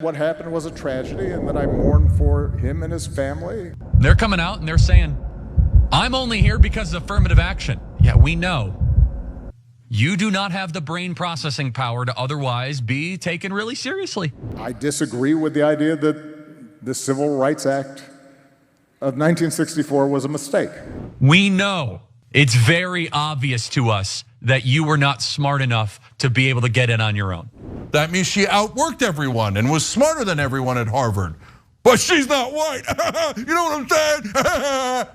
What happened was a tragedy and that I mourn for him and his family. They're coming out and they're saying, I'm only here because of affirmative action. Yeah, we know. You do not have the brain processing power to otherwise be taken really seriously. I disagree with the idea that the Civil Rights Act of 1964 was a mistake. We know. It's very obvious to us that you were not smart enough to be able to get in on your own. That means she outworked everyone and was smarter than everyone at Harvard. But she's not white. You know what I'm saying?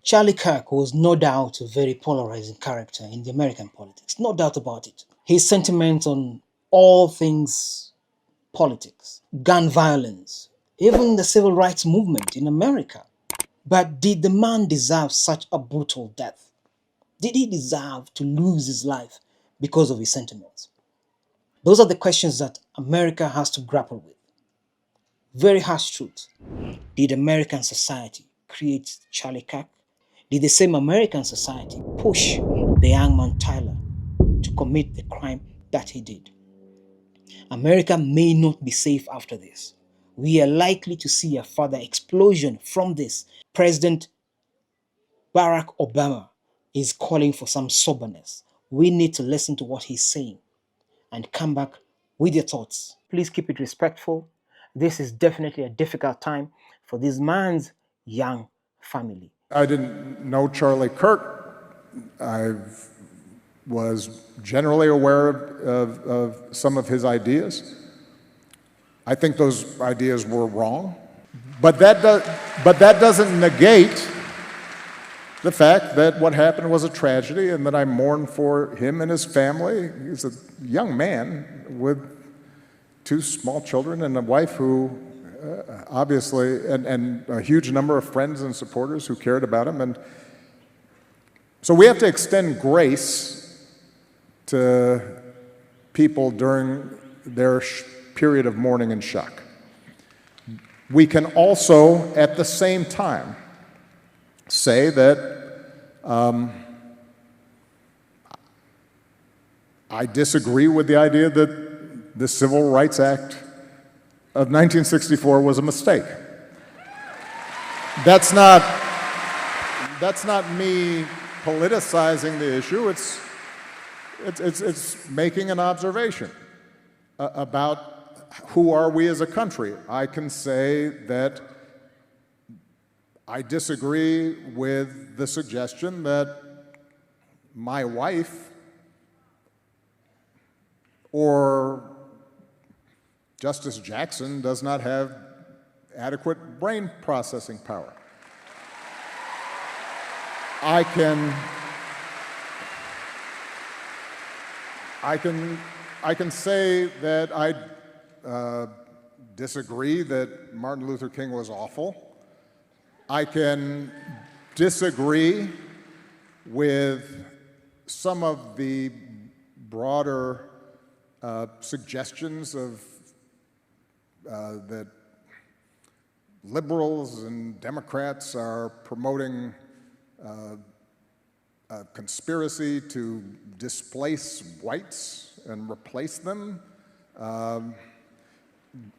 Charlie Kirk was no doubt a very polarizing character in the American politics, no doubt about it. His sentiments on all things politics, gun violence, even the civil rights movement in America. But did the man deserve such a brutal death? Did he deserve to lose his life because of his sentiments? Those are the questions that America has to grapple with. Very harsh truth. Did American society create Charlie Kirk? Did the same American society push the young man Tyler to commit the crime that he did? America may not be safe after this. We are likely to see a further explosion from this. President Barack Obama is calling for some soberness. We need to listen to what he's saying and come back with your thoughts. Please keep it respectful. This is definitely a difficult time for this man's young family. I didn't know Charlie Kirk. I was generally aware of some of his ideas. I think those ideas were wrong. But that doesn't negate the fact that what happened was a tragedy and that I mourn for him and his family. He's a young man with 2 small children and a wife who obviously, and a huge number of friends and supporters who cared about him. And so we have to extend grace to people during their period of mourning and shock. We can also, at the same time, say that I disagree with the idea that the Civil Rights Act of 1964 was a mistake. That's not me politicizing the issue. It's making an observation about who are we as a country. I can say that I disagree with the suggestion that my wife or Justice Jackson does not have adequate brain processing power. I can say that I disagree that Martin Luther King was awful. I can disagree with some of the broader suggestions of that liberals and Democrats are promoting a conspiracy to displace whites and replace them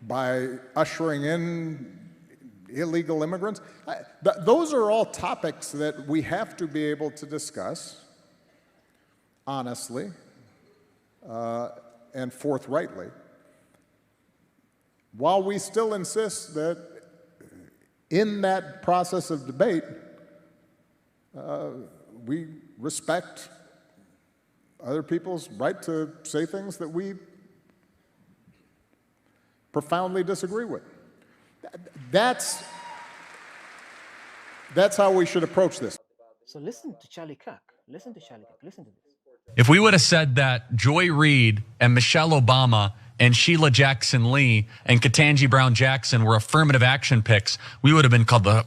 by ushering in illegal immigrants. Those are all topics that we have to be able to discuss honestly and forthrightly, while we still insist that in that process of debate, we respect other people's right to say things that we profoundly disagree with. That's how we should approach this. So listen to Charlie Kirk. Listen to Charlie Kirk. Listen to this. If we would have said that Joy Reid and Michelle Obama and Sheila Jackson Lee and Ketanji Brown Jackson were affirmative action picks, we would have been called the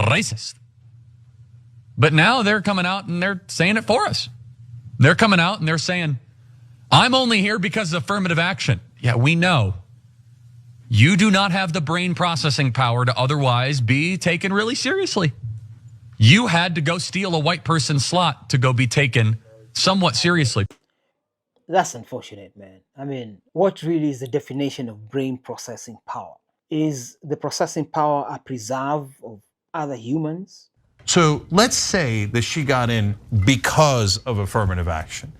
racist. But now they're coming out and they're saying it for us. They're coming out and they're saying, I'm only here because of affirmative action. Yeah, we know. You do not have the brain processing power to otherwise be taken really seriously. You had to go steal a white person's slot to go be taken somewhat seriously. That's unfortunate, man. I mean, what really is the definition of brain processing power? Is the processing power a preserve of other humans? So let's say that she got in because of affirmative action.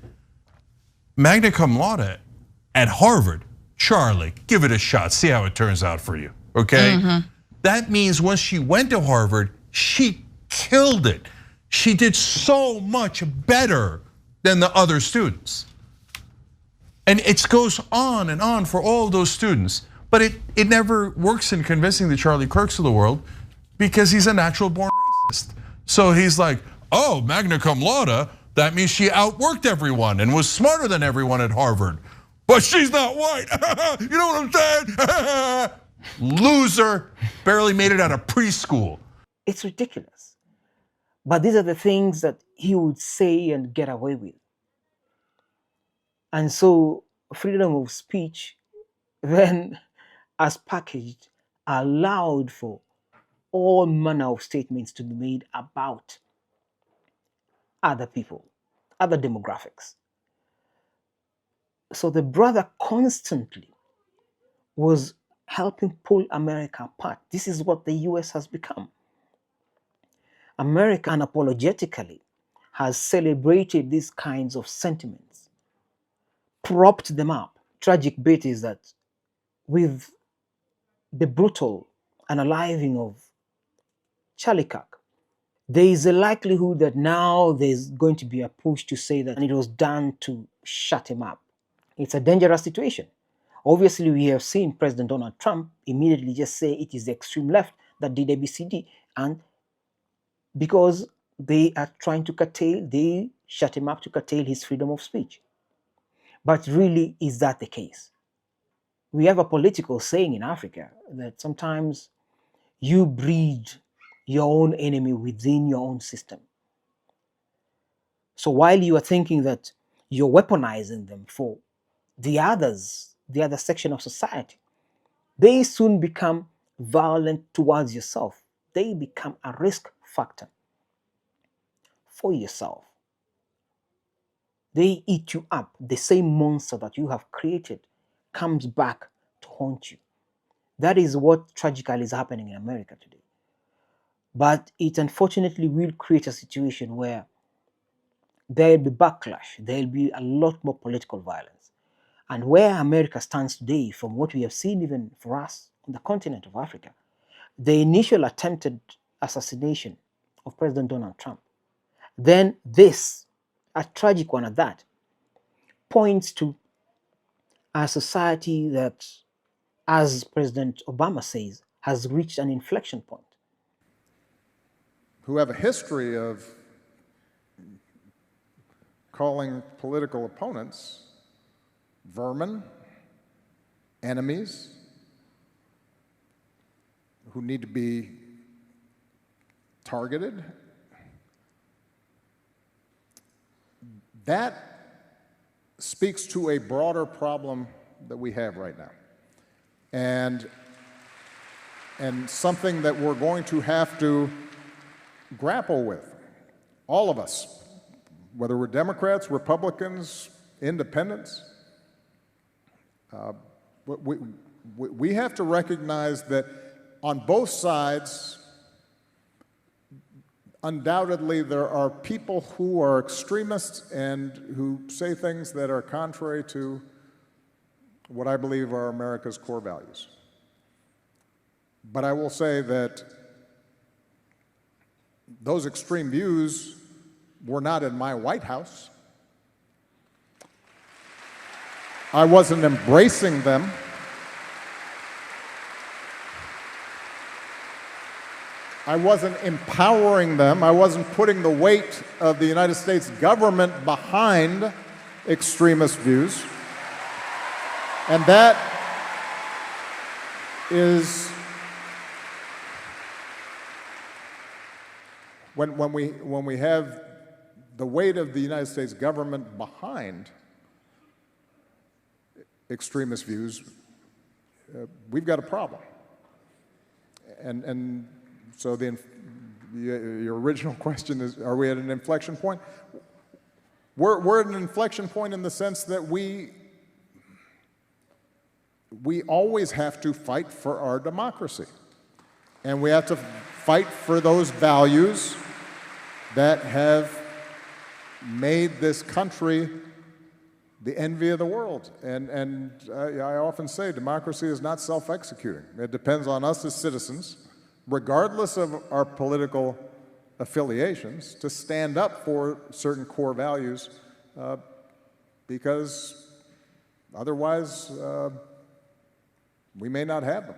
Magna cum laude at Harvard, Charlie, give it a shot, see how it turns out for you, okay? That means once she went to Harvard, she killed it. She did so much better than the other students. And it goes on and on for all those students. But it never works in convincing the Charlie Kirks of the world because he's a natural born racist. So he's like, oh, magna cum laude, that means she outworked everyone and was smarter than everyone at Harvard. But she's not white. You know what I'm saying? Loser, barely made it out of preschool. It's ridiculous. But these are the things that he would say and get away with. And so freedom of speech then, as packaged, allowed for all manner of statements to be made about other people, other demographics. So the brother constantly was helping pull America apart. This is what the US has become. America unapologetically has celebrated these kinds of sentiments, propped them up. Tragic bit is that with the brutal unaliving of Charlie Kirk, there is a likelihood that now there's going to be a push to say that it was done to shut him up. It's a dangerous situation. Obviously, we have seen President Donald Trump immediately just say it is the extreme left that did ABCD, and because they are trying to curtail, they shut him up to curtail his freedom of speech. But really, is that the case? We have a political saying in Africa that sometimes you breed your own enemy within your own system. So while you are thinking that you're weaponizing them for the others, the other section of society, they soon become violent towards yourself. They become a risk factor for yourself. They eat you up. The same monster that you have created comes back to haunt you. That is what tragically is happening in America today. But it unfortunately will create a situation where there will be backlash. There will be a lot more political violence. And where America stands today, from what we have seen even for us on the continent of Africa, the initial attempted assassination of President Donald Trump, then this, a tragic one at that, points to a society that, as President Obama says, has reached an inflection point. Who have a history of calling political opponents vermin, enemies, who need to be targeted. That speaks to a broader problem that we have right now. And something that we're going to have to grapple with, all of us, whether we're Democrats, Republicans, independents. We have to recognize that on both sides, undoubtedly there are people who are extremists and who say things that are contrary to what I believe are America's core values. But I will say that those extreme views were not in my White House. I wasn't embracing them. I wasn't empowering them. I wasn't putting the weight of the United States government behind extremist views. And that is when we have the weight of the United States government behind extremist views, we've got a problem. And so your original question is, are we at an inflection point? We're at an inflection point in the sense that we always have to fight for our democracy. And we have to fight for those values that have made this country the envy of the world. And I often say democracy is not self-executing. It depends on us as citizens, regardless of our political affiliations, to stand up for certain core values, because otherwise we may not have them.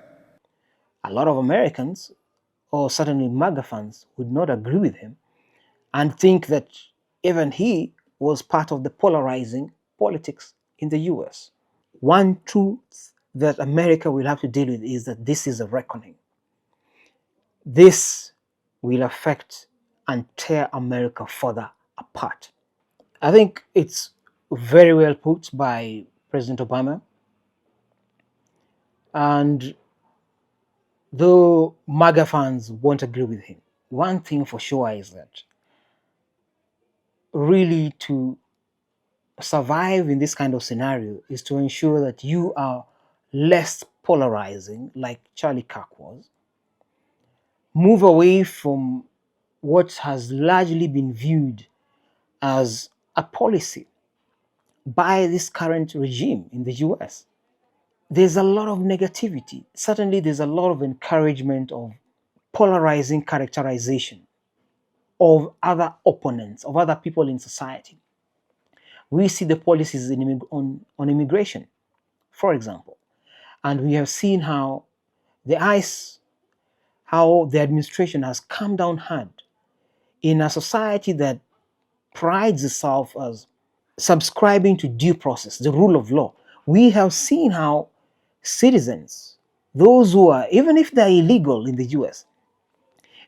A lot of Americans, or certainly MAGA fans, would not agree with him and think that even he was part of the polarizing politics in the US. One truth that America will have to deal with is that this is a reckoning. This will affect and tear America further apart. I think it's very well put by President Obama. And though MAGA fans won't agree with him, one thing for sure is that really to survive in this kind of scenario is to ensure that you are less polarizing, like Charlie Kirk was. Move away from what has largely been viewed as a policy by this current regime in the US. There's a lot of negativity. Certainly, there's a lot of encouragement of polarizing characterization of other opponents, of other people in society. We see the policies on immigration, for example, and we have seen how the administration has come down hard in a society that prides itself as subscribing to due process, the rule of law. We have seen how citizens, those who are, even if they're illegal in the US,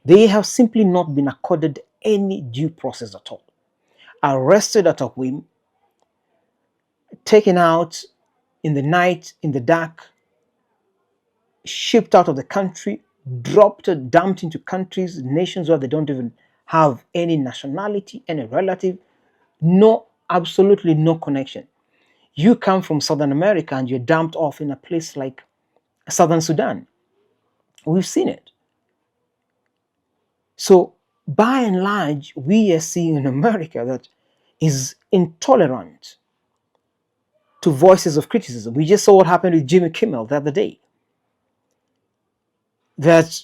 they have simply not been accorded any due process at all. Arrested at a whim, taken out in the night, in the dark, shipped out of the country, dumped into countries, nations where they don't even have any nationality, any relative, absolutely no connection. You come from Southern America and you're dumped off in a place like Southern Sudan. We've seen it. So by and large, we are seeing an America that is intolerant to voices of criticism. We just saw what happened with Jimmy Kimmel the other day. That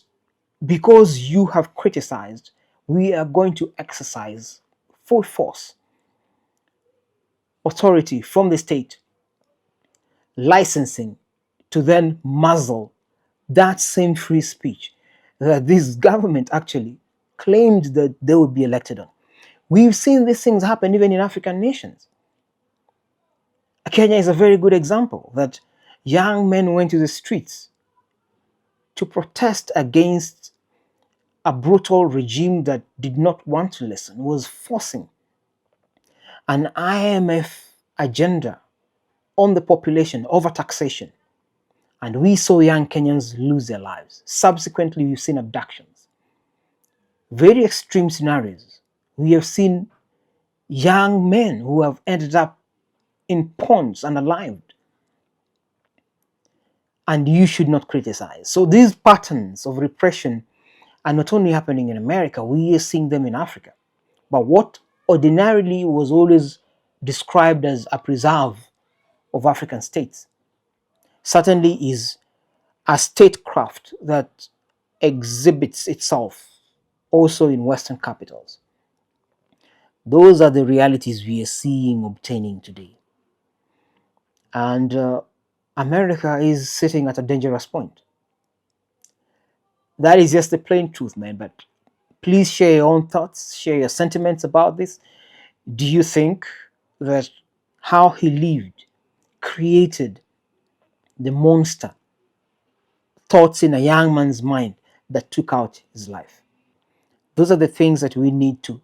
because you have criticized, we are going to exercise full force authority from the state, licensing to then muzzle that same free speech that this government actually claimed that they would be elected on. We've seen these things happen even in African nations. Kenya is a very good example that young men went to the streets to protest against a brutal regime that did not want to listen, was forcing an IMF agenda on the population over taxation. And we saw young Kenyans lose their lives. Subsequently, we've seen abductions. Very extreme scenarios. We have seen young men who have ended up in ponds unalived. And you should not criticize. So these patterns of repression are not only happening in America, we are seeing them in Africa. But what ordinarily was always described as a preserve of African states certainly is a statecraft that exhibits itself also in Western capitals. Those are the realities we are seeing obtaining today. And America is sitting at a dangerous point. That is just the plain truth, man. But please share your own thoughts, share your sentiments about this. Do you think that how he lived created the monster thoughts in a young man's mind that took out his life? Those are the things that we need to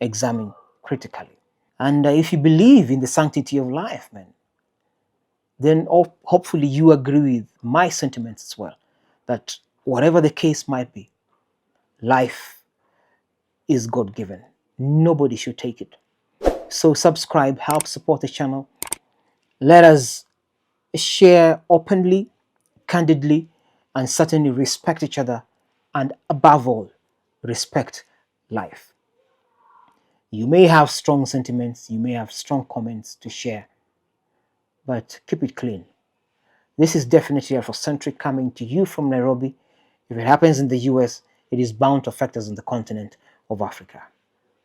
examine critically. And if you believe in the sanctity of life, man, then hopefully you agree with my sentiments as well, that whatever the case might be, life is God-given. Nobody should take it. So subscribe, help support the channel. Let us share openly, candidly, and certainly respect each other, and above all, respect life. You may have strong sentiments, you may have strong comments to share, but keep it clean. This is definitely Afrocentric coming to you from Nairobi. If it happens in the US, it is bound to affect us on the continent of Africa.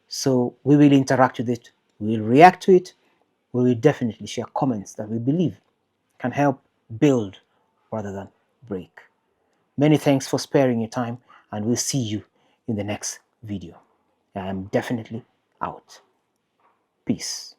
So we will interact with it, we will react to it, we will definitely share comments that we believe can help build rather than break. Many thanks for sparing your time, and we'll see you in the next video. I am definitely out. Peace.